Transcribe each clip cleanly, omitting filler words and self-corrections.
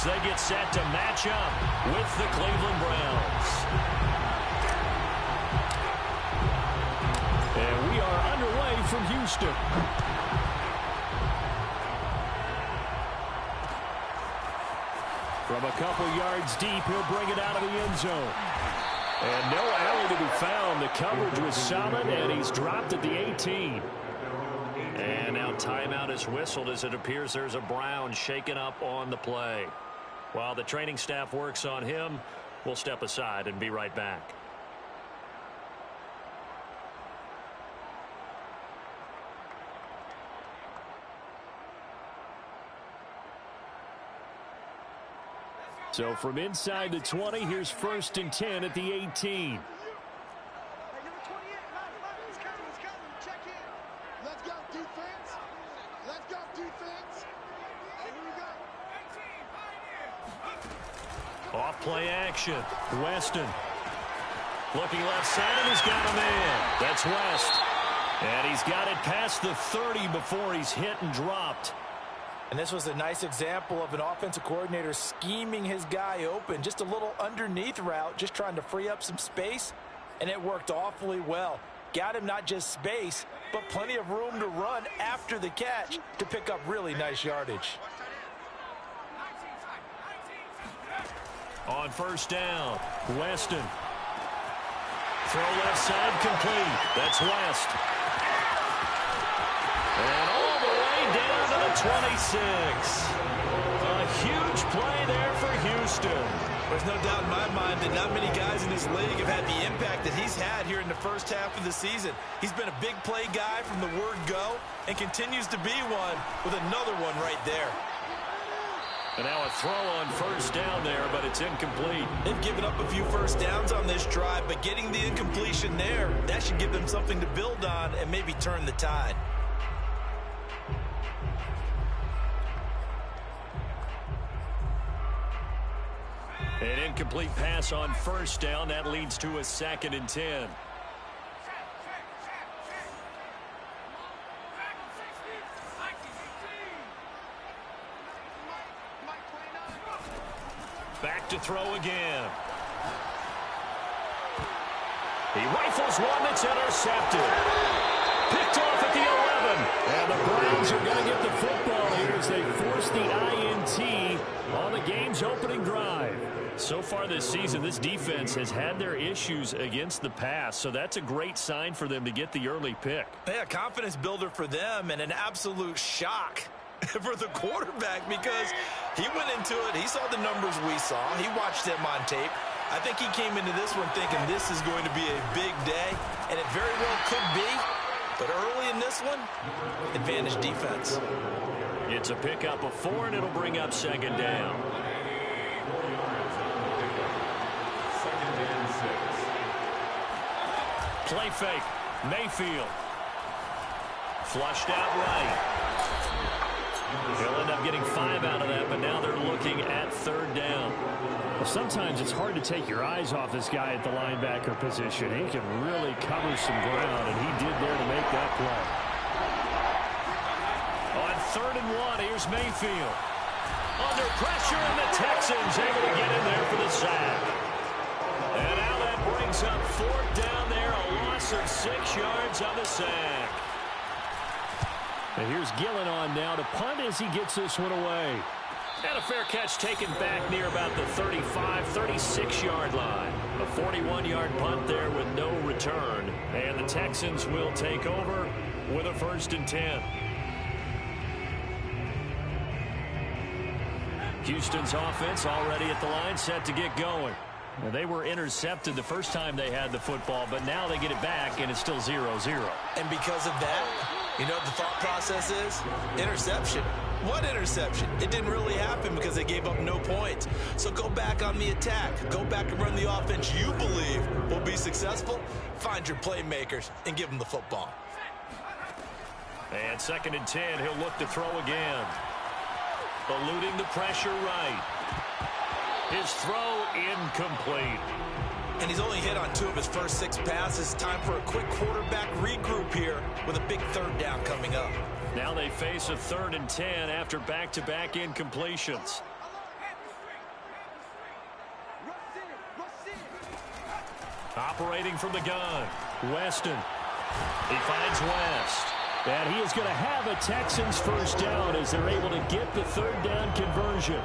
as they get set to match up with the Cleveland Browns. And we are underway from Houston. From a couple yards deep, he'll bring it out of the end zone. And no alley to be found. The coverage was solid, and he's dropped at the 18. And now timeout is whistled as it appears there's a Brown shaken up on the play. While the training staff works on him, we'll step aside and be right back. So from inside the 20, here's 1st and 10 at the 18. Off play action. Weston. Looking left side, and he's got a man. That's West. And he's got it past the 30 before he's hit and dropped. And this was a nice example of an offensive coordinator scheming his guy open. Just a little underneath route, just trying to free up some space, and it worked awfully well. Got him not just space, but plenty of room to run after the catch to pick up really nice yardage. On 1st down, Weston. Throw left side complete. That's West. And all the way down to the 26. A huge play there for Houston. There's no doubt in my mind that not many guys in this league have had the impact that he's had here in the first half of the season. He's been a big play guy from the word go and continues to be one with another one right there. And now a throw on 1st down there, but it's incomplete. They've given up a few first downs on this drive, but getting the incompletion there, that should give them something to build on and maybe turn the tide. An incomplete pass on 1st down. That leads to a 2nd and 10. Back to throw again. He rifles one that's intercepted. Picked off at the 11. And the Browns are going to get the football here as they force the INT on the game's opening drive. So far this season, this defense has had their issues against the pass, so that's a great sign for them to get the early pick. Yeah, confidence builder for them and an absolute shock for the quarterback because he went into it. He saw the numbers we saw. He watched them on tape. I think he came into this one thinking this is going to be a big day, and it very well could be. But early in this one, advantage defense. It's a pickup of 4, and it'll bring up 2nd down. Play fake. Mayfield. Flushed out right. They'll end up getting 5 out of that, but now they're looking at 3rd down. Well, sometimes it's hard to take your eyes off this guy at the linebacker position. He can really cover some ground, and he did there to make that play. On 3rd and 1, here's Mayfield. Under pressure, and the Texans able to get in there for the sack. And now that brings up 4th down there, a loss of 6 yards on the sack. And here's Gillen on now to punt as he gets this one away. And a fair catch taken back near about the 35, 36-yard line. A 41-yard punt there with no return. And the Texans will take over with a 1st and 10. Houston's offense already at the line, set to get going. Well, they were intercepted the first time they had the football, but now they get it back, and it's still 0-0. And because of that, you know what the thought process is? Interception. What interception? It didn't really happen because they gave up no points. So go back on the attack. Go back and run the offense you believe will be successful. Find your playmakers and give them the football. And 2nd and 10, he'll look to throw again. Eluding the pressure right. His throw incomplete. And he's only hit on 2 of his first 6 passes. Time for a quick quarterback regroup here with a big 3rd down coming up. Now they face a 3rd and 10 after back-to-back incompletions. Operating from the gun, Weston. He finds West. And he is going to have a Texans first down as they're able to get the third down conversion.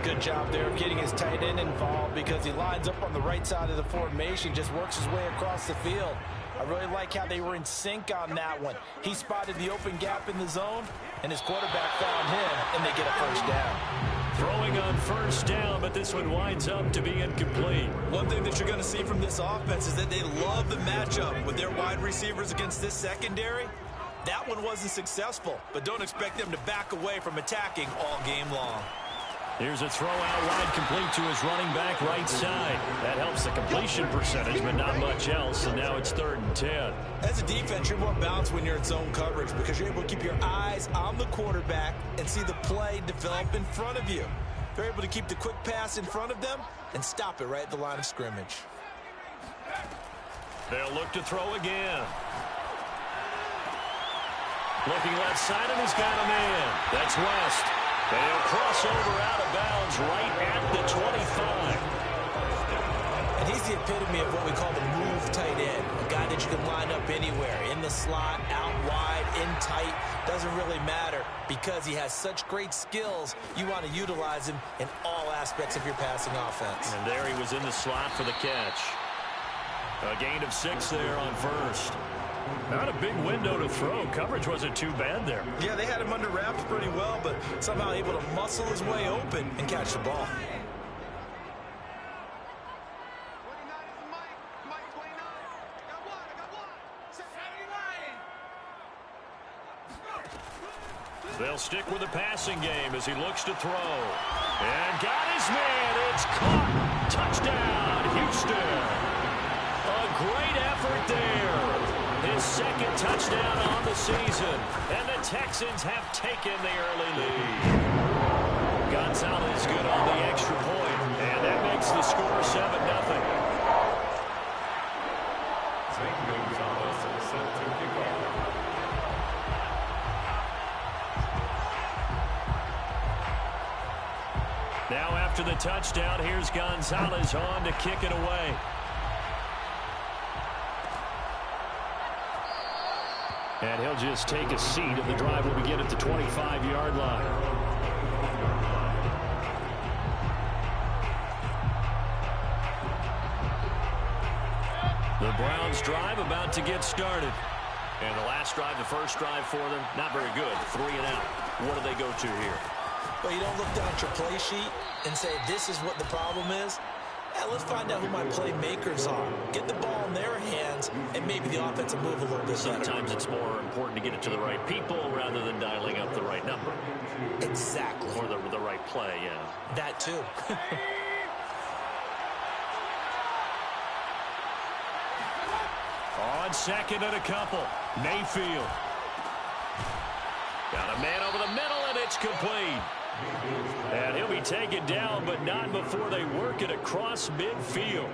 Good job there of getting his tight end involved because he lines up on the right side of the formation, just works his way across the field. I really like how they were in sync on that one. He spotted the open gap in the zone, and his quarterback found him, and they get a first down. Throwing on first down, but this one winds up to be incomplete. One thing that you're going to see from this offense is that they love the matchup with their wide receivers against this secondary. That one wasn't successful, but don't expect them to back away from attacking all game long. Here's a throw out wide, complete to his running back right side. That helps the completion percentage, but not much else, and now it's 3rd and 10. As a defense, you're more balanced when you're in zone coverage because you're able to keep your eyes on the quarterback and see the play develop in front of you. They're able to keep the quick pass in front of them and stop it right at the line of scrimmage. They'll look to throw again. Looking left side, and he's got him in. That's West. They'll cross over out of bounds right at the 25. And he's the epitome of what we call the move tight end. A guy that you can line up anywhere, in the slot, out wide, in tight. Doesn't really matter because he has such great skills. You want to utilize him in all aspects of your passing offense. And there he was in the slot for the catch. A gain of 6 there on first. Not a big window to throw. Coverage wasn't too bad there. Yeah, they had him under wraps pretty well, but somehow able to muscle his way open and catch the ball. They'll stick with the passing game as he looks to throw. And got his man. It's caught. Touchdown, Houston. A great effort there. His 2nd touchdown on the season. And the Texans have taken the early lead. Gonzalez good on the extra point. And that makes the score 7-0. Now after the touchdown, here's Gonzalez on to kick it away. And he'll just take a seat, and the drive will begin at the 25-yard line. The Browns drive about to get started. And the last drive, the first drive for them, not very good. 3 and out. What do they go to here? Well, you don't look down at your play sheet and say, this is what the problem is. Yeah, let's find out who my playmakers are. Get the ball in their hands, and maybe the offense will move a little bit better. Sometimes it's more important to get it to the right people rather than dialing up the right number. Exactly. Or the right play, yeah. That too. On 2nd and a couple, Mayfield. Got a man over the middle, and it's complete. And he'll be taken down, but not before they work it across midfield.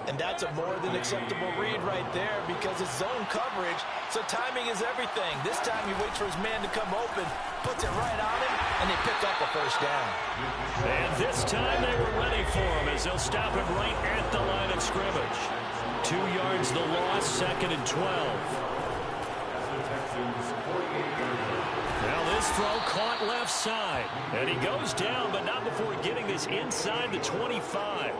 And that's a more than acceptable read right there because it's zone coverage, so timing is everything. This time he waits for his man to come open, puts it right on him, and they pick up a first down. And this time they were ready for him as they'll stop him right at the line of scrimmage. 2 yards the loss, 2nd and 12. Now this throw caught left side. And he goes down, but not before getting this inside the 25.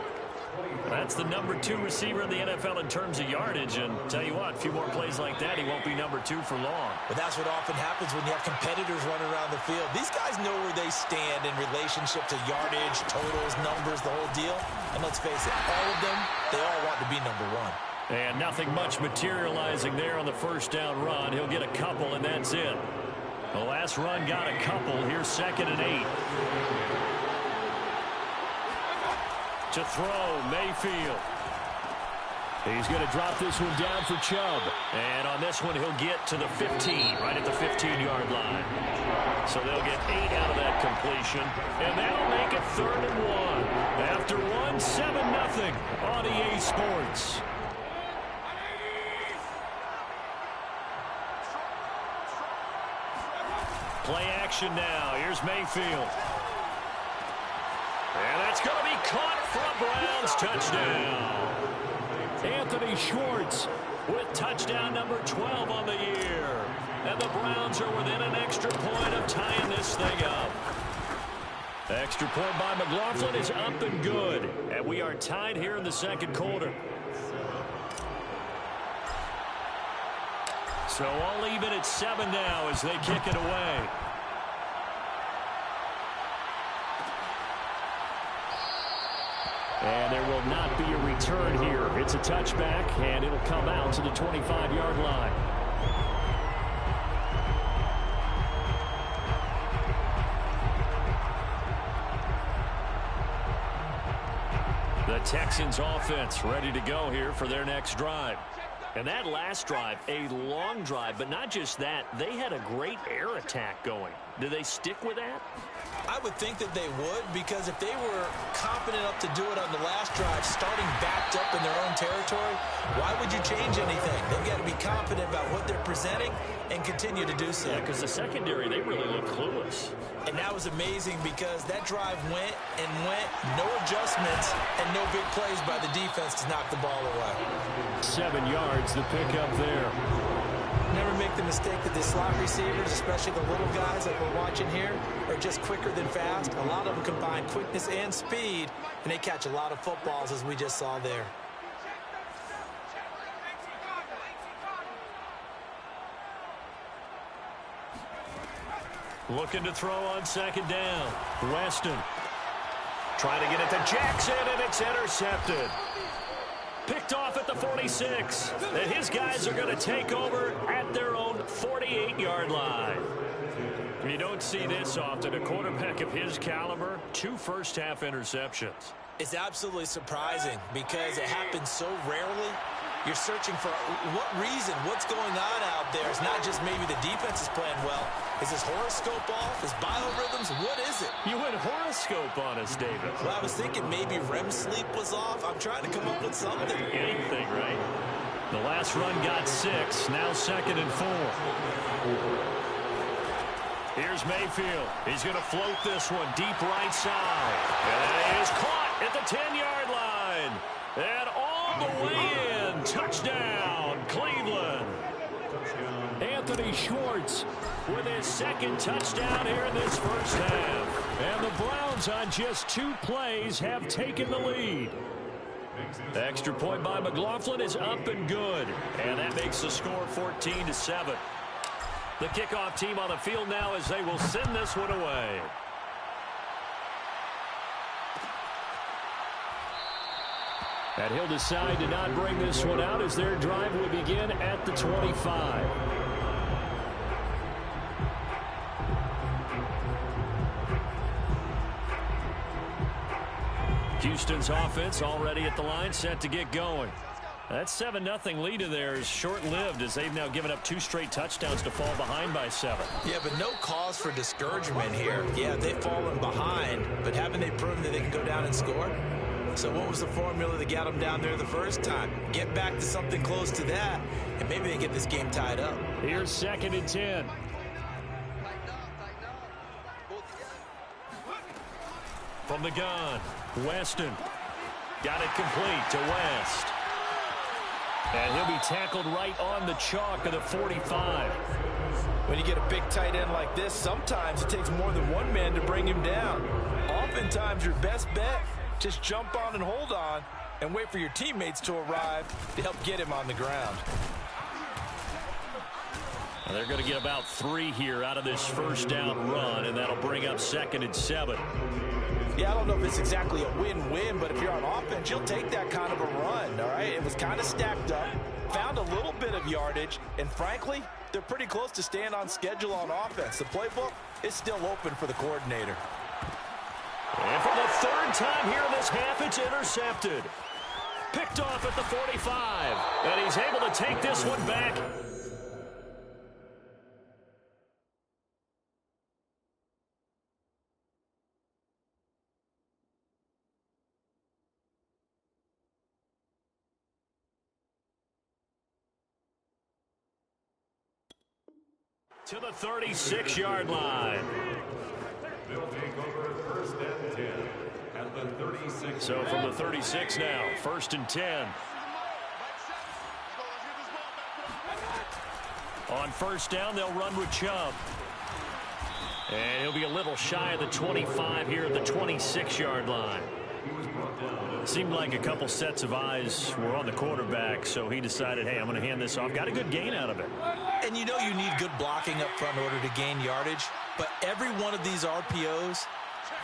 That's the number 2 receiver in the NFL in terms of yardage. And tell you what, a few more plays like that, he won't be number 2 for long. But that's what often happens when you have competitors running around the field. These guys know where they stand in relationship to yardage, totals, numbers, the whole deal. And let's face it, all of them, they all want to be number 1. And nothing much materializing there on the first down run. He'll get a couple, and that's it. The last run got a couple. Here's 2nd and 8. To throw, Mayfield. He's going to drop this one down for Chubb. And on this one, he'll get to the 15, right at the 15-yard line. So they'll get 8 out of that completion. And that'll make it 3rd and 1. After 1, 7-0 on EA Sports. Play action now. Here's Mayfield. And that's going to be caught for a Browns touchdown. Anthony Schwartz with touchdown number 12 on the year. And the Browns are within an extra point of tying this thing up. Extra point by McLaughlin is up and good. And we are tied here in the second quarter. So all even at 7 now as they kick it away. And there will not be a return here. It's a touchback, and it'll come out to the 25-yard line. The Texans offense ready to go here for their next drive. And that last drive, a long drive, but not just that. They had a great air attack going. Do they stick with that? I would think that they would, because if they were confident enough to do it on the last drive, starting backed up in their own territory, why would you change anything? They've got to be confident about what they're presenting and continue to do so. Yeah, because the secondary, they really look clueless. And that was amazing because that drive went and went, no adjustments, and no big plays by the defense to knock the ball away. 7 yards, the pickup there. Never make the mistake that the slot receivers, especially the little guys that we're watching here, are just quicker than fast. A lot of them combine quickness and speed, and they catch a lot of footballs, as we just saw there. Looking to throw on second down. Weston trying to get it to Jackson, and it's intercepted. Picked off at the 46. And his guys are going to take over at their own 48-yard line. You don't see this often. A quarterback of his caliber, 2 first-half interceptions. It's absolutely surprising because it happens so rarely. You're searching for what reason, what's going on out there. It's not just maybe the defense is playing well. Is his horoscope off? His biorhythms? What is it? You went horoscope on us, David. Well, I was thinking maybe REM sleep was off. I'm trying to come up with something. Anything, right? The last run got 6. Now 2nd and 4. Here's Mayfield. He's going to float this one deep right side. And it is caught at the 10-yard line. And all the way in. Touchdown, Cleveland. Anthony Schwartz with his 2nd touchdown here in this first half. And the Browns on just 2 plays have taken the lead. Extra point by McLaughlin is up and good. And that makes the score 14-7. The kickoff team on the field now as they will send this one away. And he'll decide to not bring this one out as their drive will begin at the 25. Houston's offense already at the line, set to get going. That 7-0 lead of theirs is short-lived as they've now given up 2 straight touchdowns to fall behind by 7. Yeah, but no cause for discouragement here. Yeah, they've fallen behind, but haven't they proven that they can go down and score? So what was the formula that got them down there the first time? Get back to something close to that, and maybe they get this game tied up. Here's 2nd and 10. From the gun, Weston. Got it complete to West. And he'll be tackled right on the chalk of the 45. When you get a big tight end like this, sometimes it takes more than one man to bring him down. Oftentimes, your best bet, just jump on and hold on and wait for your teammates to arrive to help get him on the ground. And they're going to get about 3 here out of this first down run, and that'll bring up 2nd and 7. Yeah, I don't know if it's exactly a win-win, but if you're on offense, you'll take that kind of a run, all right? It was kind of stacked up, found a little bit of yardage, and frankly, they're pretty close to staying on schedule on offense. The playbook is still open for the coordinator. And for the 3rd time here in this half, it's intercepted. Picked off at the 45, and he's able to take this one back. To the 36-yard line. They'll take over 1st and 10 at So from the 36 now, 1st and 10. On 1st down, they'll run with Chubb. And he'll be a little shy of the 25 here at the 26-yard line. Seemed like a couple sets of eyes were on the quarterback, so he decided, hey, I'm going to hand this off. Got a good gain out of it. And you know you need good blocking up front in order to gain yardage, but every one of these RPOs,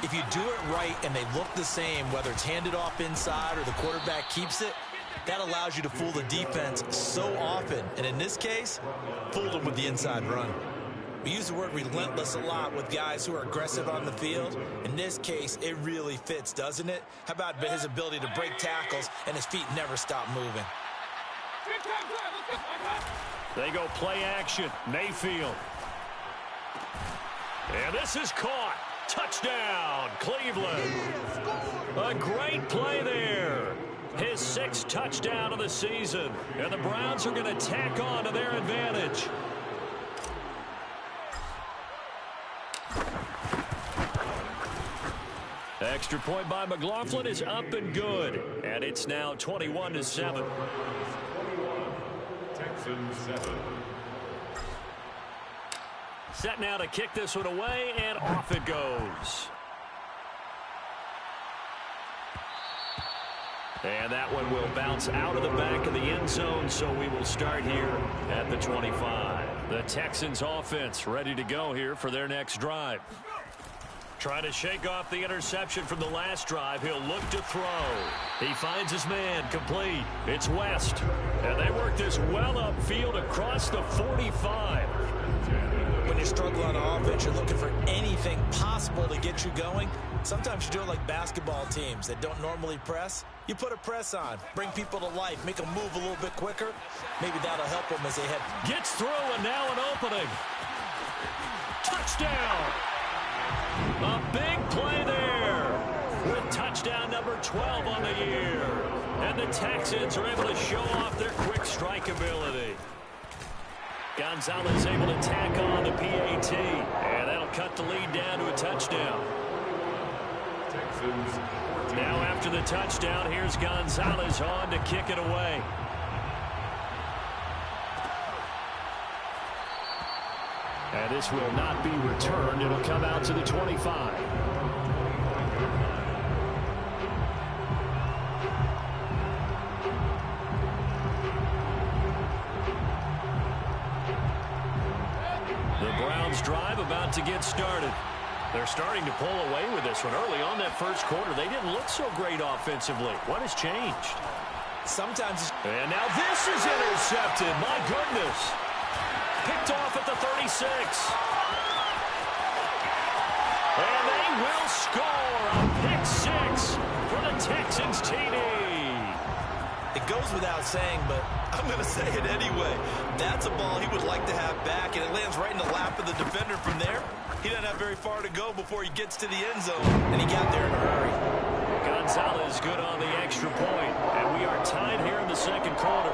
if you do it right and they look the same, whether it's handed off inside or the quarterback keeps it, that allows you to fool the defense so often. And in this case, fooled them with the inside run. We use the word relentless a lot with guys who are aggressive on the field. In this case, it really fits, doesn't it? How about his ability to break tackles and his feet never stop moving? They go play action. Mayfield. And this is caught. Touchdown, Cleveland. A great play there. His 6th touchdown of the season. And the Browns are going to tack on to their advantage. Extra point by McLaughlin is up and good. And it's now 21-7. Texans 7. Set now to kick this one away, and off it goes. And that one will bounce out of the back of the end zone, so we will start here at the 25. The Texans offense ready to go here for their next drive. Trying to shake off the interception from the last drive. He'll look to throw. He finds his man complete. It's West. And they work this well upfield across the 45. When you struggle on offense, you're looking for anything possible to get you going. Sometimes you do it like basketball teams that don't normally press. You put a press on, bring people to life, make them move a little bit quicker. Maybe that'll help them as they head. Gets through, and now an opening. Touchdown! A big play there with touchdown number 12 on the year. And the Texans are able to show off their quick strike ability. Gonzalez able to tack on the PAT. And that'll cut the lead down to a touchdown. Texans 14. Now after the touchdown, here's Gonzalez on to kick it away. And this will not be returned. It'll come out to the 25. The Browns drive about to get started. They're starting to pull away with this one. Early on that first quarter, they didn't look so great offensively. What has changed? Sometimes. And now this is intercepted. My goodness. Picked off at the 36. And they will score a pick 6 for the Texans TD. It goes without saying, but I'm going to say it anyway. That's a ball he would like to have back, and it lands right in the lap of the defender from there. He doesn't have very far to go before he gets to the end zone, and he got there in a hurry. Gonzalez good on the extra point, and we are tied here in the second quarter.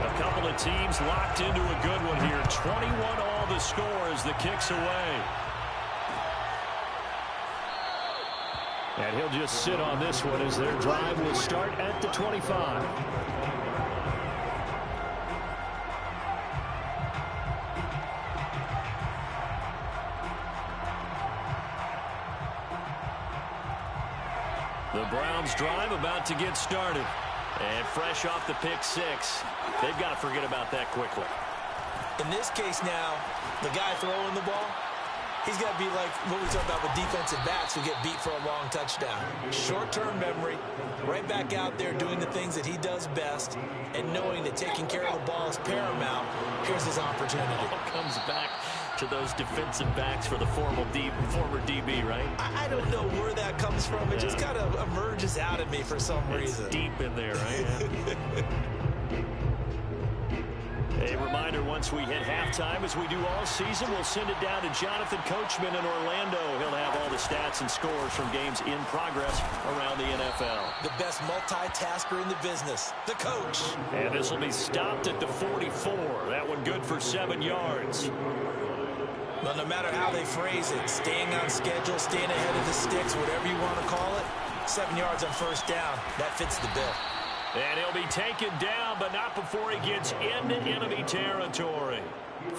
A couple of teams locked into a good one here. 21 all the score as the kick's away. And he'll just sit on this one as their drive will start at the 25. The Browns drive about to get started. And fresh off the pick 6, they've got to forget about that quickly. In this case now, the guy throwing the ball, he's got to be like what we talk about with defensive backs who get beat for a long touchdown. Short-term memory, right back out there doing the things that he does best, and knowing that taking care of the ball is paramount. Here's his opportunity. Comes back to those defensive backs for the former DB, right? I don't know where that comes from. It just kind of emerges out of me for some reason. Deep in there, right? A reminder once we hit halftime, as we do all season, we'll send it down to Jonathan Coachman in Orlando. He'll have all the stats and scores from games in progress around the NFL. The best multitasker in the business, the coach. And this will be stopped at the 44. That one good for 7 yards. Well, no matter how they phrase it, staying on schedule, staying ahead of the sticks, whatever you want to call it, 7 yards on first down. That fits the bill. And he'll be taken down, but not before he gets into enemy territory.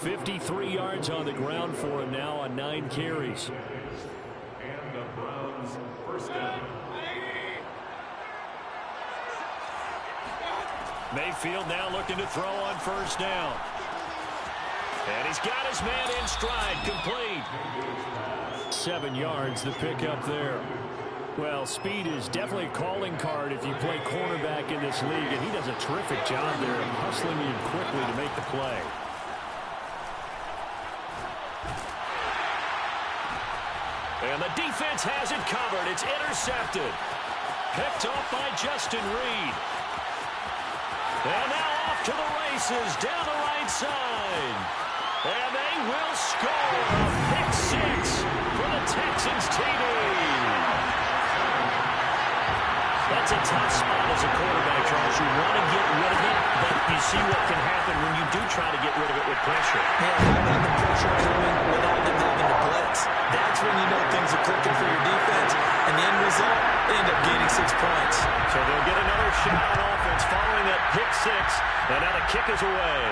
53 yards on the ground for him now on 9 carries. And the Browns first down. Mayfield now looking to throw on first down. And he's got his man in stride, complete. 7 yards, the pickup there. Well, speed is definitely a calling card if you play cornerback in this league, and he does a terrific job there of hustling in quickly to make the play. And the defense has it covered. It's intercepted. Picked off by Justin Reed. And now off to the races down the right side. And they will score a pick 6 for the Texans TD. That's a tough spot as a quarterback, Charles. You want to get rid of it, but you see what can happen when you do try to get rid of it with pressure. Yeah, not having the pressure coming without them having to blitz. That's when you know things are clicking for your defense. And the end result, they end up gaining 6 points. So they'll get another shot on offense following that pick 6. And now the kick is away.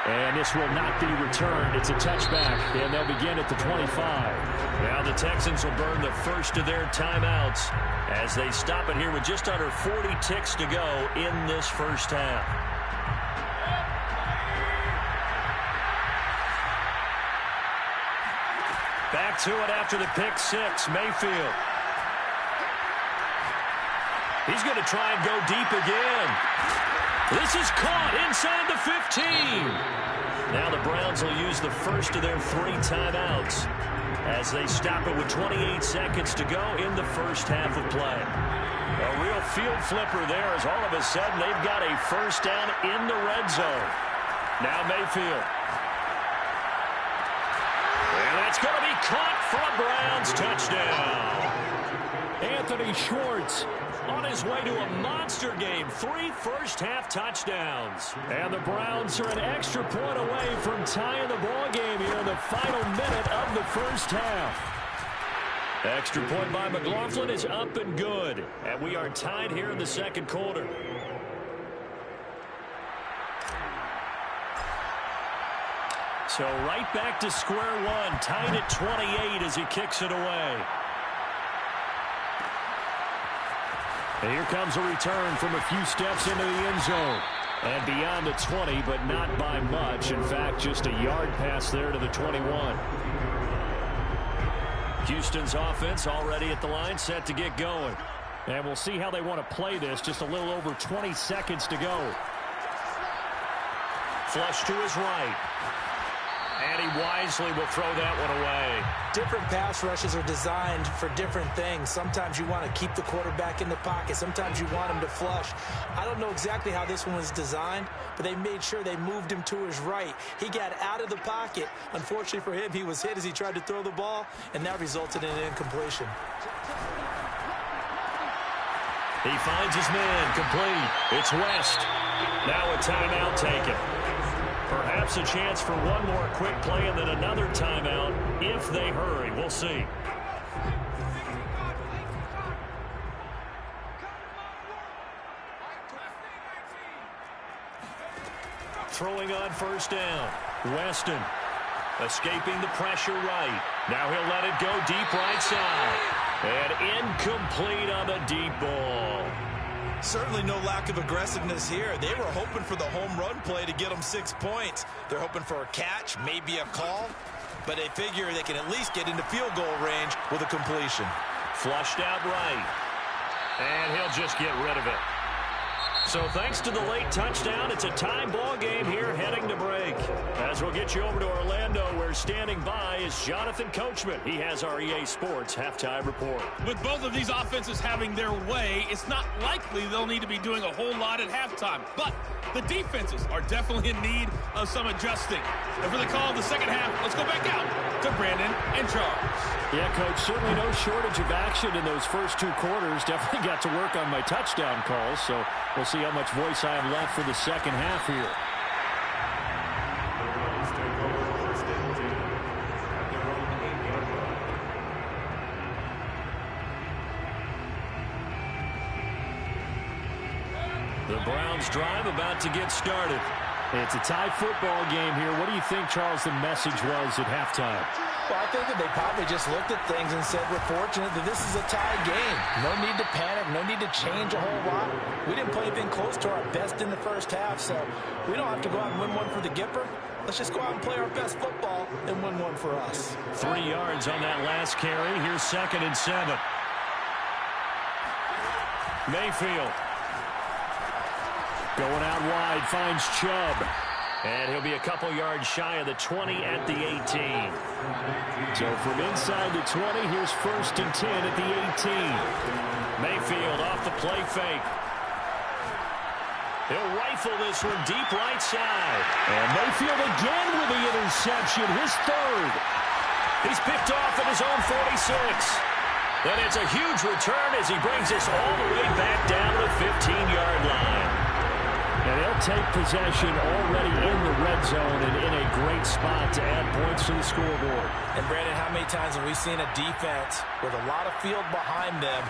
And this will not be returned. It's a touchback, and they'll begin at the 25. Now the Texans will burn the first of their timeouts as they stop it here with just under 40 ticks to go in this first half. Back to it after the pick 6, Mayfield. He's going to try and go deep again. This is caught inside the 15. Now the Browns will use the first of their 3 timeouts as they stop it with 28 seconds to go in the first half of play. A real field flipper there as all of a sudden they've got a first down in the red zone. Now Mayfield. And that's going to be caught for a Browns touchdown. Anthony Schwartz on his way to a monster game. 3 first-half touchdowns. And the Browns are an extra point away from tying the ball game here in the final minute of the first half. Extra point by McLaughlin is up and good. And we are tied here in the second quarter. So right back to square one. Tied at 28 as he kicks it away. And here comes a return from a few steps into the end zone. And beyond the 20, but not by much. In fact, just a yard pass there to the 21. Houston's offense already at the line, set to get going. And we'll see how they want to play this. Just a little over 20 seconds to go. Flush to his right. And he wisely will throw that one away. Different pass rushes are designed for different things. Sometimes you want to keep the quarterback in the pocket. Sometimes you want him to flush. I don't know exactly how this one was designed, but they made sure they moved him to his right. He got out of the pocket. Unfortunately for him, he was hit as he tried to throw the ball, and that resulted in an incompletion. He finds his man, complete. It's West. Now a timeout taken. Perhaps a chance for one more quick play and then another timeout if they hurry. We'll see. Throwing on first down. Weston escaping the pressure right. Now he'll let it go deep right side. And incomplete on the deep ball. Certainly no lack of aggressiveness here. They were hoping for the home run play to get them 6 points. They're hoping for a catch, maybe a call, but they figure they can at least get into field goal range with a completion. Flushed out right. And he'll just get rid of it. So thanks to the late touchdown, it's a tie ball game here heading to break. As we'll get you over to Orlando, where standing by is Jonathan Coachman. He has our EA Sports halftime report. With both of these offenses having their way, it's not likely they'll need to be doing a whole lot at halftime. But The defenses are definitely in need of some adjusting. And for the call of the second half, let's go back out to Brandon and Charles. Yeah, Coach, certainly no shortage of action in those first 2 quarters. Definitely got to work on my touchdown calls, so we'll see how much voice I have left for the second half here. The Browns drive about to get started. It's a tie football game here. What do you think, Charles, the message was at halftime? Well, I think that they probably just looked at things and said, we're fortunate that this is a tie game. No need to panic. No need to change a whole lot. We didn't play anything close to our best in the first half, so we don't have to go out and win one for the Gipper. Let's just go out and play our best football and win one for us. 3 yards on that last carry. Here's 2nd and 7. Mayfield. Going out wide, finds Chubb. And he'll be a couple yards shy of the 20 at the 18. So from inside the 20, here's 1st and 10 at the 18. Mayfield off the play fake. He'll rifle this one deep right side. And Mayfield again with the interception, his 3rd. He's picked off at his own 46. And it's a huge return as he brings us all the way back down to the 15-yard line. And they'll take possession already in the red zone and in a great spot to add points to the scoreboard. And, Brandon, how many times have we seen a defense with a lot of field behind them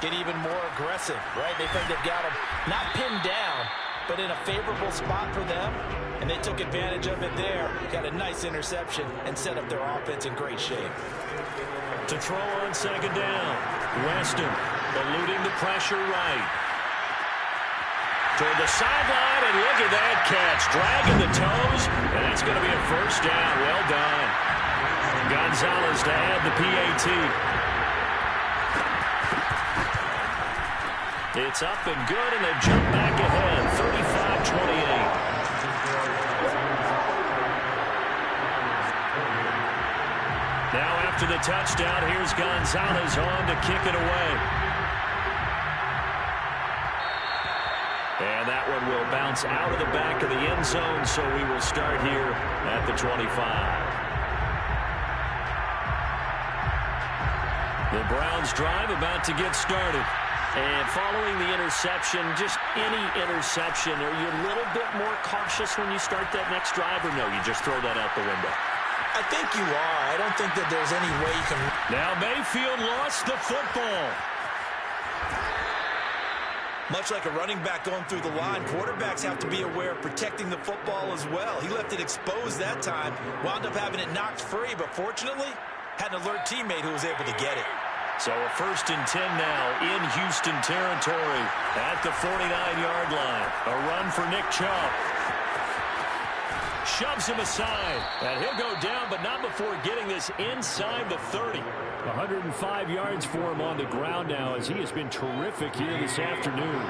get even more aggressive, right? They think they've got them not pinned down, but in a favorable spot for them, and they took advantage of it there, got a nice interception, and set up their offense in great shape. To throw on 2nd down, Weston eluding the pressure right. Toward the sideline, and look at that catch. Dragging the toes, and that's going to be a 1st down. Well done. Gonzalez to add the PAT. It's up and good, and they jump back ahead, 35-28. Now after the touchdown, here's Gonzalez on to kick it away. And that one will bounce out of the back of the end zone, so we will start here at the 25. The Browns drive about to get started. And following the interception, just any interception, are you a little bit more cautious when you start that next drive, or no, you just throw that out the window? I think you are. I don't think that there's any way you can... Now Mayfield lost the football. Much like a running back going through the line, quarterbacks have to be aware of protecting the football as well. He left it exposed that time, wound up having it knocked free, but fortunately, had an alert teammate who was able to get it. So a 1st and 10 now in Houston territory at the 49-yard line. A run for Nick Chubb. Shoves him aside, and he'll go down, but not before getting this inside the 30. 105 yards for him on the ground now, as he has been terrific here this afternoon.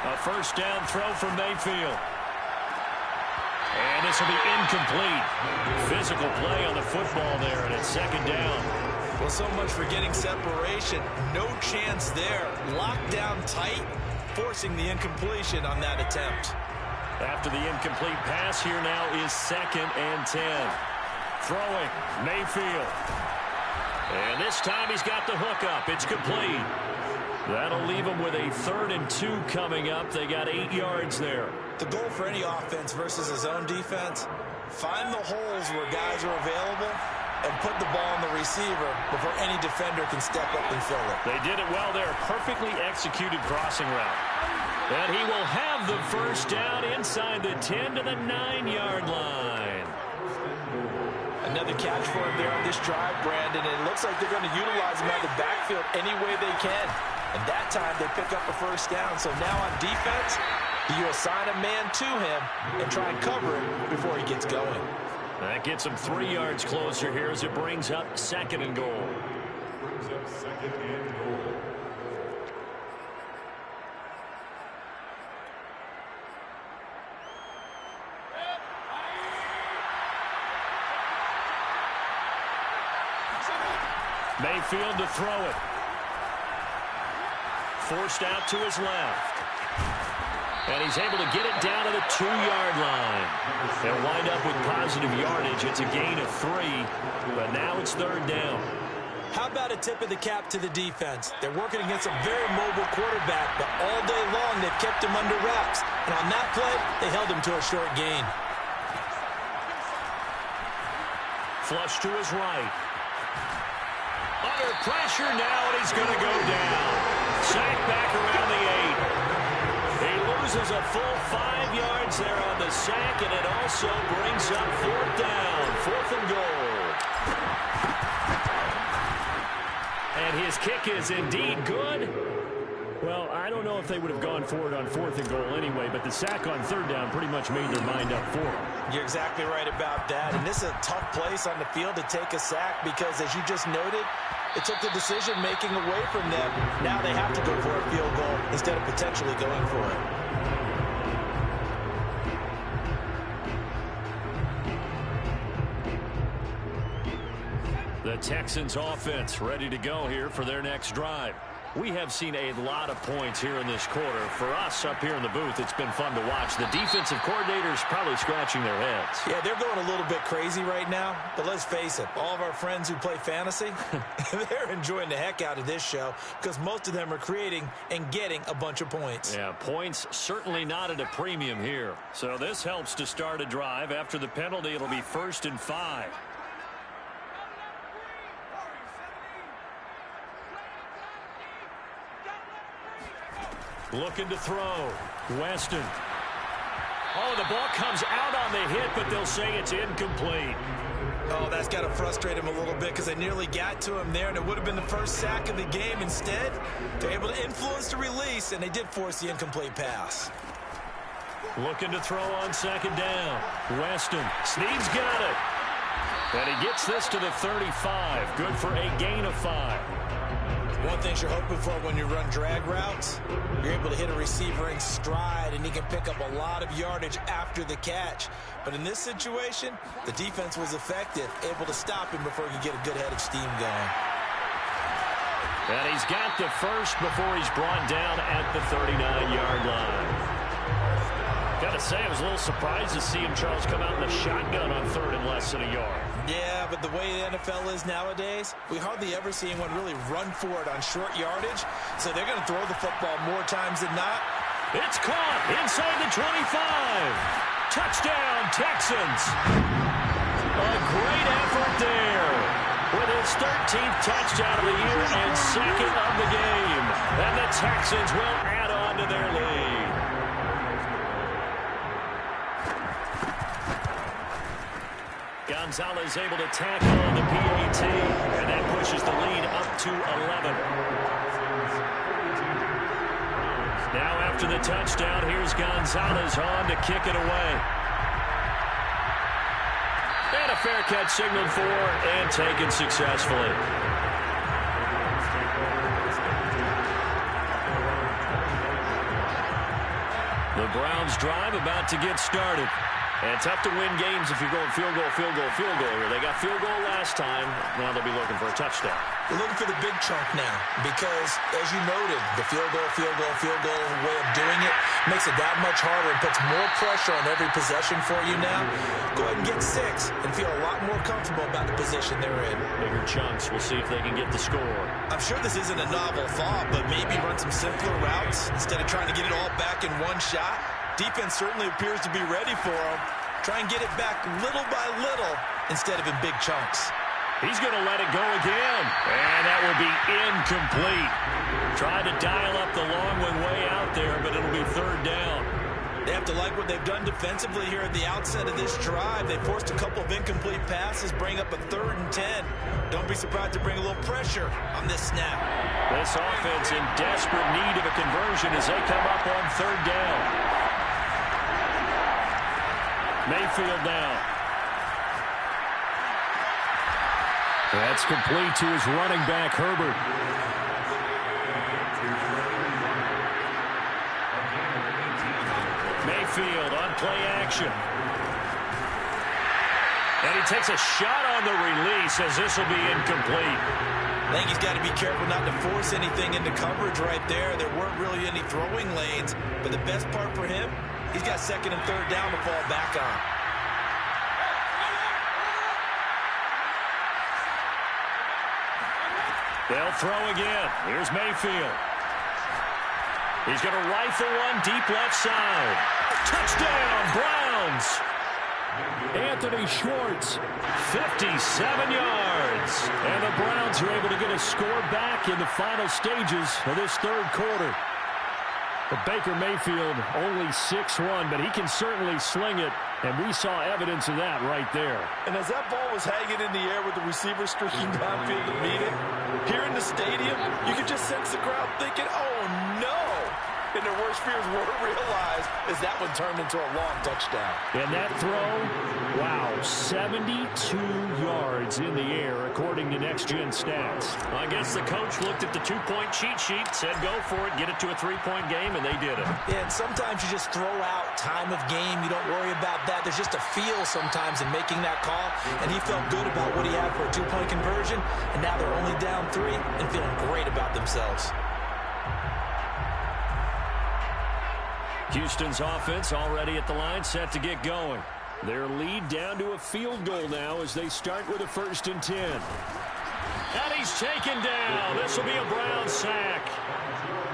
A 1st down throw from Mayfield. And this will be incomplete. Physical play on the football there, and it's 2nd down. Well, so much for getting separation. No chance there. Locked down tight, forcing the incompletion on that attempt. After the incomplete pass, here now is 2nd and 10. Throwing, Mayfield. And this time he's got the hook up. It's complete. That'll leave him with a 3rd and 2 coming up. They got 8 yards there. The goal for any offense versus his own defense, find the holes where guys are available and put the ball on the receiver before any defender can step up and fill it. They did it well there. Perfectly executed crossing route. And he will have the 1st down inside the 10 to the 9-yard line. Another catch for him there on this drive, Brandon. And it looks like they're going to utilize him out of the backfield any way they can. And that time they pick up a 1st down. So now on defense, you assign a man to him and try and cover him before he gets going. That gets him 3 yards closer here as it brings up 2nd and goal. Brings up 2nd and goal. Mayfield to throw it. forced out to his left. And he's able to get it down to the 2-yard line. They'll wind up with positive yardage. It's a gain of 3, but now it's 3rd down. How about a tip of the cap to the defense? They're working against a very mobile quarterback, but all day long they've kept him under wraps. And on that play, they held him to a short gain. Flush to his right. Under pressure now, and he's going to go down. Sacked back around the 8. He loses a full 5 yards there on the sack, and it also brings up 4th down, 4th and goal. And his kick is indeed good. Well, I don't know if they would have gone for it on 4th and goal anyway, but the sack on 3rd down pretty much made their mind up for them. You're exactly right about that. And this is a tough place on the field to take a sack because, as you just noted, it took the decision-making away from them. Now they have to go for a field goal instead of potentially going for it. The Texans offense ready to go here for their next drive. We have seen a lot of points here in this quarter. For us up here in the booth, it's been fun to watch. The defensive coordinators probably scratching their heads. Yeah, they're going a little bit crazy right now. But let's face it, all of our friends who play fantasy, they're enjoying the heck out of this show because most of them are creating and getting a bunch of points. Yeah, points certainly not at a premium here. So this helps to start a drive. After the penalty, it'll be 1st and 5. Looking to throw. Weston. Oh, the ball comes out on the hit, but they'll say it's incomplete. Oh, that's got to frustrate him a little bit because they nearly got to him there, and it would have been the first sack of the game. Instead, they're able to influence the release, and they did force the incomplete pass. Looking to throw on 2nd down. Weston. Snead's got it. And he gets this to the 35. Good for a gain of 5. One thing you're hoping for when you run drag routes, you're able to hit a receiver in stride, and he can pick up a lot of yardage after the catch. But in this situation, the defense was effective, able to stop him before he could get a good head of steam going. And he's got the first before he's brought down at the 39-yard line. Got to say, I was a little surprised to see him, Charles, come out in the shotgun on 3rd and less than a yard. Yeah, but the way the NFL is nowadays, we hardly ever see anyone really run for it on short yardage. So they're going to throw the football more times than not. It's caught inside the 25. Touchdown, Texans. A great effort there with his 13th touchdown of the year and 2nd of the game. And the Texans will add on to their lead. Gonzalez able to tackle on the PAT, and that pushes the lead up to 11. Now after the touchdown, here's Gonzalez on to kick it away. And a fair catch signaled for and taken successfully. The Browns drive about to get started. And tough to win games if you're going field goal, field goal, field goal here. They got field goal last time. Now they'll be looking for a touchdown. We're looking for the big chunk now because, as you noted, the field goal way of doing it makes it that much harder and puts more pressure on every possession for you now. Go ahead and get 6 and feel a lot more comfortable about the position they're in. Bigger chunks. We'll see if they can get the score. I'm sure this isn't a novel thought, but maybe run some simpler routes instead of trying to get it all back in one shot. Defense certainly appears to be ready for him. Try and get it back little by little instead of in big chunks. He's going to let it go again. And that will be incomplete. Tried to dial up the long one way out there, but it'll be 3rd down. They have to like what they've done defensively here at the outset of this drive. They forced a couple of incomplete passes, bring up a 3rd and 10. Don't be surprised to bring a little pressure on this snap. This offense in desperate need of a conversion as they come up on 3rd down. Mayfield now. That's complete to his running back, Herbert. Mayfield on play action. And he takes a shot on the release as this will be incomplete. I think he's got to be careful not to force anything into coverage right there. There weren't really any throwing lanes, but the best part for him, he's got second and third down to fall back on. They'll throw again. Here's Mayfield. He's going to rifle one deep left side. Touchdown, Browns. Anthony Schwartz, 57 yards. And the Browns are able to get a score back in the final stages of this third quarter. But Baker Mayfield only 6'1", but he can certainly sling it, and we saw evidence of that right there. And as that ball was hanging in the air with the receiver streaking downfield to meet it, here in the stadium, you could just sense the crowd thinking, oh, no. And their worst fears were realized as that one turned into a long touchdown. And that throw, wow, 72 yards in the air, according to Next Gen Stats. I guess the coach looked at the two-point cheat sheet, said go for it, get it to a three-point game, and they did it. Yeah, and sometimes you just throw out time of game. You don't worry about that. There's just a feel sometimes in making that call, and he felt good about what he had for a two-point conversion, and now they're only down 3 and feeling great about themselves. Houston's offense already at the line, set to get going. Their lead down to a field goal now as they start with a 1st and 10. And he's taken down. This will be a Brown sack.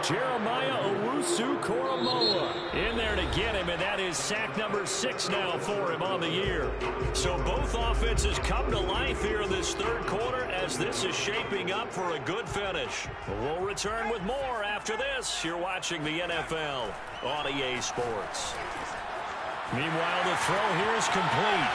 Jeremiah Owusu-Koramoah in there to get him, and that is sack number 6 now for him on the year. So both offenses come to life here in this third quarter as this is shaping up for a good finish. We'll return with more after this. You're watching the NFL on EA Sports. Meanwhile, the throw here is complete.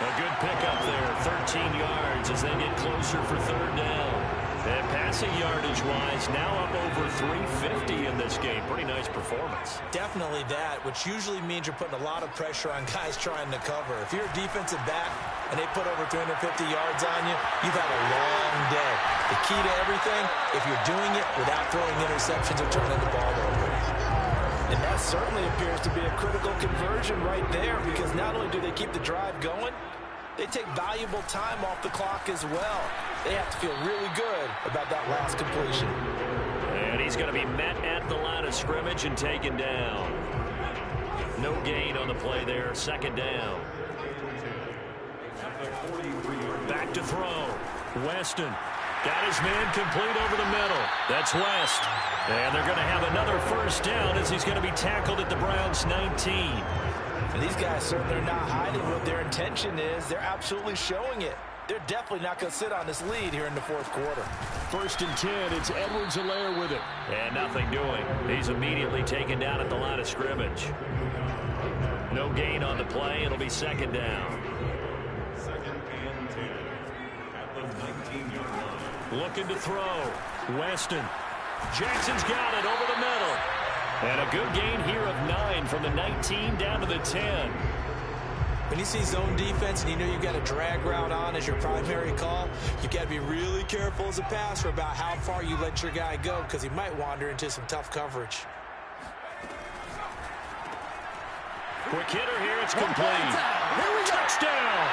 A good pickup there, 13 yards as they get closer for third down. And passing yardage-wise, now up over 350 in this game. Pretty nice performance. Definitely that, which usually means you're putting a lot of pressure on guys trying to cover. If you're a defensive back and they put over 350 yards on you, you've had a long day. The key to everything, if you're doing it without throwing interceptions or turning the ball over. And that certainly appears to be a critical conversion right there, because not only do they keep the drive going, they take valuable time off the clock as well. They have to feel really good about that last completion. And he's going to be met at the line of scrimmage and taken down. No gain on the play there, 2nd down. Back to throw. Weston got his man complete over the middle. That's West. And they're going to have another 1st down as he's going to be tackled at the Browns' 19. And these guys certainly are not hiding what their intention is. They're absolutely showing it. They're definitely not going to sit on this lead here in the 4th quarter. 1st and 10. It's Edwards-Helaire with it. And nothing doing. He's immediately taken down at the line of scrimmage. No gain on the play. It'll be 2nd down. 2nd and 10 at the 19-yard line. Looking to throw. Weston. Jackson's got it over the middle. And a good gain here of 9 from the 19 down to the 10. When you see zone defense and you know you've got a drag route on as your primary call, you've got to be really careful as a passer about how far you let your guy go, because he might wander into some tough coverage. Quick hitter here. It's complete. Touchdown.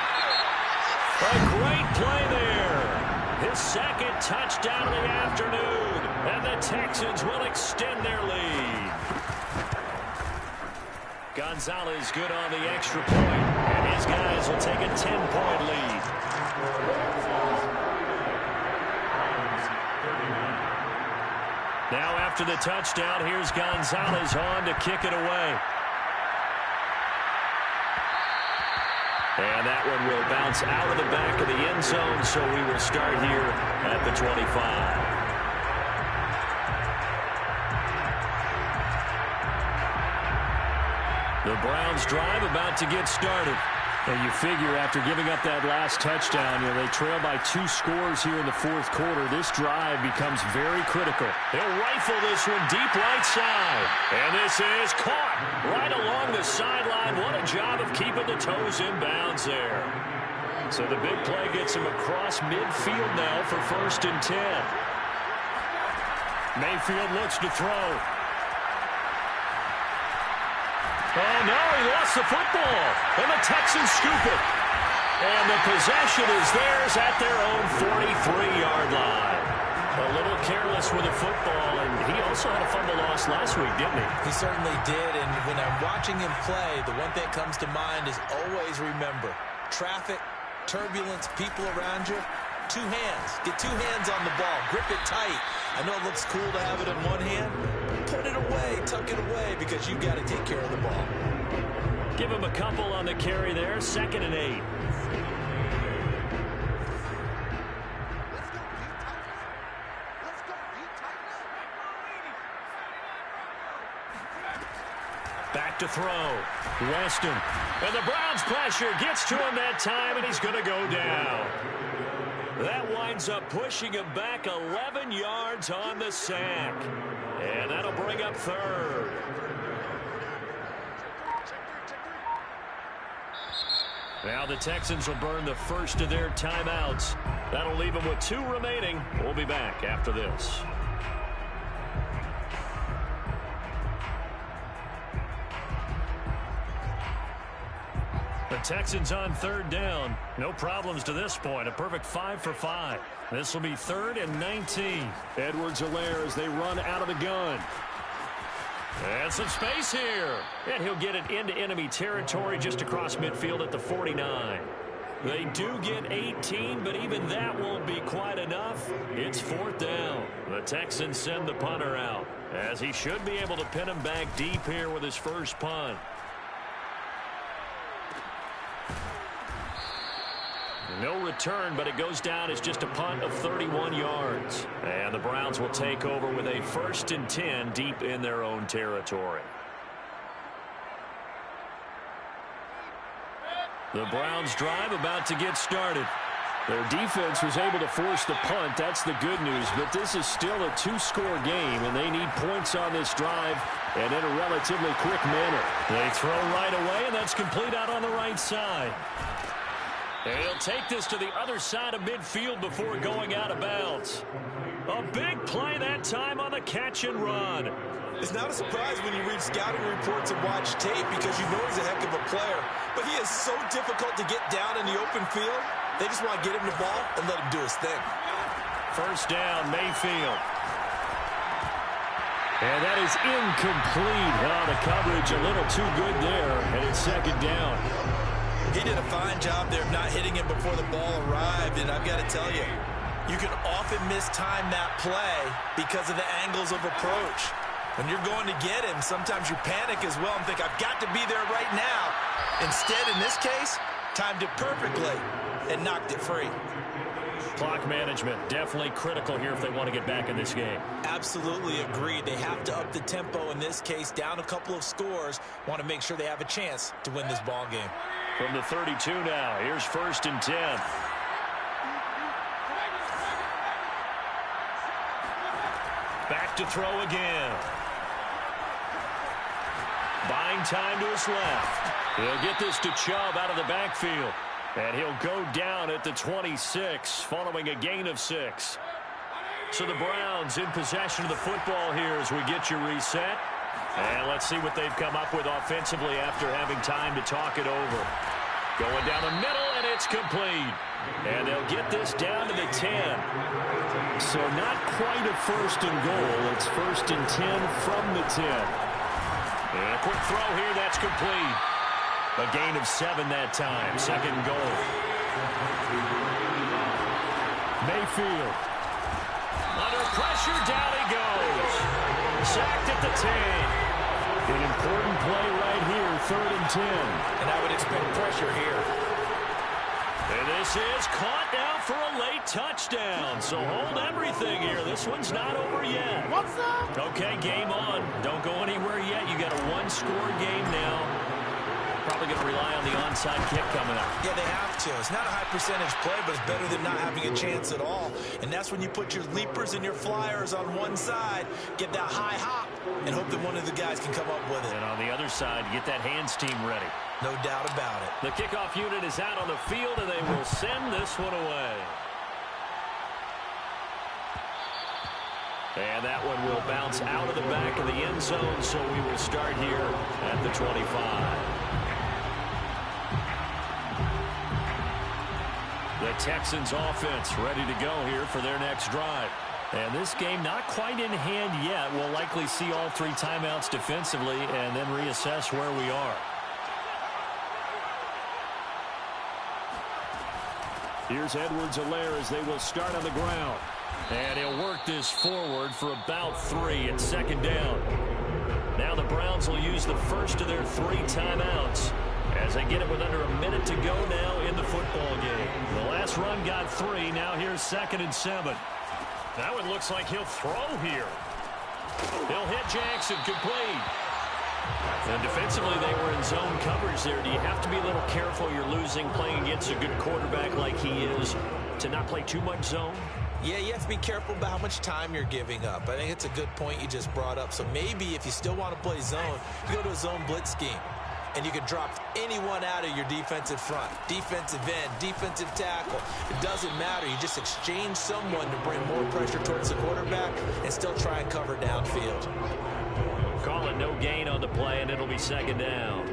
A great play there. His 2nd touchdown of the afternoon. And the Texans will extend their lead. Gonzalez good on the extra point. And his guys will take a 10-point lead. Now after the touchdown, here's Gonzalez on to kick it away. And that one will bounce out of the back of the end zone, so we will start here at the 25. The Browns drive about to get started. And you figure after giving up that last touchdown, they trail by 2 scores here in the 4th quarter. This drive becomes very critical. They'll rifle this one deep right side. And this is caught right along the sideline. What a job of keeping the toes in bounds there. So the big play gets him across midfield now for 1st and 10. Mayfield looks to throw. Oh, no, he lost the football. And the Texans scoop it. And the possession is theirs at their own 43-yard line. A little careless with the football, and he also had a fumble loss last week, didn't he? He certainly did, and when I'm watching him play, the one thing that comes to mind is always remember, traffic, turbulence, people around you, two hands. Get two hands on the ball. Grip it tight. I know it looks cool to have it in one hand, but put it away, tuck it away, because you've got to take care of the ball. Give him a couple on the carry there, 2nd and 8. Back to throw. Weston. And the Browns pressure gets to him that time, and he's going to go down. That winds up pushing him back 11 yards on the sack. And that'll bring up 3rd. Now the Texans will burn the first of their timeouts. That'll leave them with 2 remaining. We'll be back after this. The Texans on 3rd down. No problems to this point. A perfect 5 for 5. This will be 3rd and 19. Edwards-Helaire as they run out of the gun. And some space here. And he'll get it into enemy territory just across midfield at the 49. They do get 18, but even that won't be quite enough. It's 4th down. The Texans send the punter out, as he should be able to pin him back deep here with his first punt. No return, but it goes down as just a punt of 31 yards. And the Browns will take over with a 1st and 10 deep in their own territory. The Browns drive about to get started. Their defense was able to force the punt. That's the good news. But this is still a 2-score game, and they need points on this drive and in a relatively quick manner. They throw right away, and that's complete out on the right side. And he'll take this to the other side of midfield before going out of bounds. A big play that time on the catch and run. It's not a surprise when you read scouting reports and watch tape because you know he's a heck of a player. But he is so difficult to get down in the open field. They just want to get him the ball and let him do his thing. 1st down, Mayfield. And that is incomplete. Oh, the coverage a little too good there, and it's 2nd down. He did a fine job there of not hitting him before the ball arrived, and I've got to tell you, you can often mistime that play because of the angles of approach. When you're going to get him, sometimes you panic as well and think, I've got to be there right now. Instead, in this case, timed it perfectly and knocked it free. Clock management, definitely critical here if they want to get back in this game. Absolutely agreed. They have to up the tempo in this case, down a couple of scores. Want to make sure they have a chance to win this ball game. From the 32 now, here's 1st and 10. Back to throw again. Buying time to his left. He'll get this to Chubb out of the backfield. And he'll go down at the 26, following a gain of 6. So the Browns in possession of the football here as we get you reset. And let's see what they've come up with offensively after having time to talk it over. Going down the middle, and it's complete. And they'll get this down to the 10. So not quite a 1st and goal. It's 1st and 10 from the 10. And a quick throw here, that's complete. A gain of 7 that time. 2nd and goal. Mayfield. Under pressure, down he goes. Sacked at the 10. An important play right here, 3rd and 10. And I would expect pressure here. And this is caught now for a late touchdown. So hold everything here. This one's not over yet. What's up? Okay, game on. Don't go anywhere yet. You got a 1-score game now. Probably going to rely on the onside kick coming up. Yeah, they have to. It's not a high percentage play, but it's better than not having a chance at all. And that's when you put your leapers and your flyers on one side, get that high hop, and hope that one of the guys can come up with it. And on the other side, get that hands team ready. No doubt about it. The kickoff unit is out on the field, and they will send this one away. And that one will bounce out of the back of the end zone, so we will start here at the 25. The Texans offense ready to go here for their next drive. And this game not quite in hand yet. We'll likely see all 3 timeouts defensively and then reassess where we are. Here's Edwards-Helaire as they will start on the ground. And he'll work this forward for about 3 at second down. Now the Browns will use the first of their 3 timeouts as they get it with under a minute to go now in the football game. The last run got 3. Now here's 2nd and 7. That one looks like he'll throw here. He'll hit Jackson, complete. And defensively, they were in zone coverage there. Do you have to be a little careful? You're losing playing against a good quarterback like he is to not play too much zone? Yeah, you have to be careful about how much time you're giving up. I think it's a good point you just brought up. So maybe if you still want to play zone, you go to a zone blitz scheme. And you can drop anyone out of your defensive front, defensive end, defensive tackle. It doesn't matter. You just exchange someone to bring more pressure towards the quarterback and still try and cover downfield. Call it no gain on the play, and it'll be 2nd down.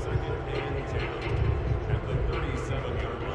Second and 10 at the 37-yard line.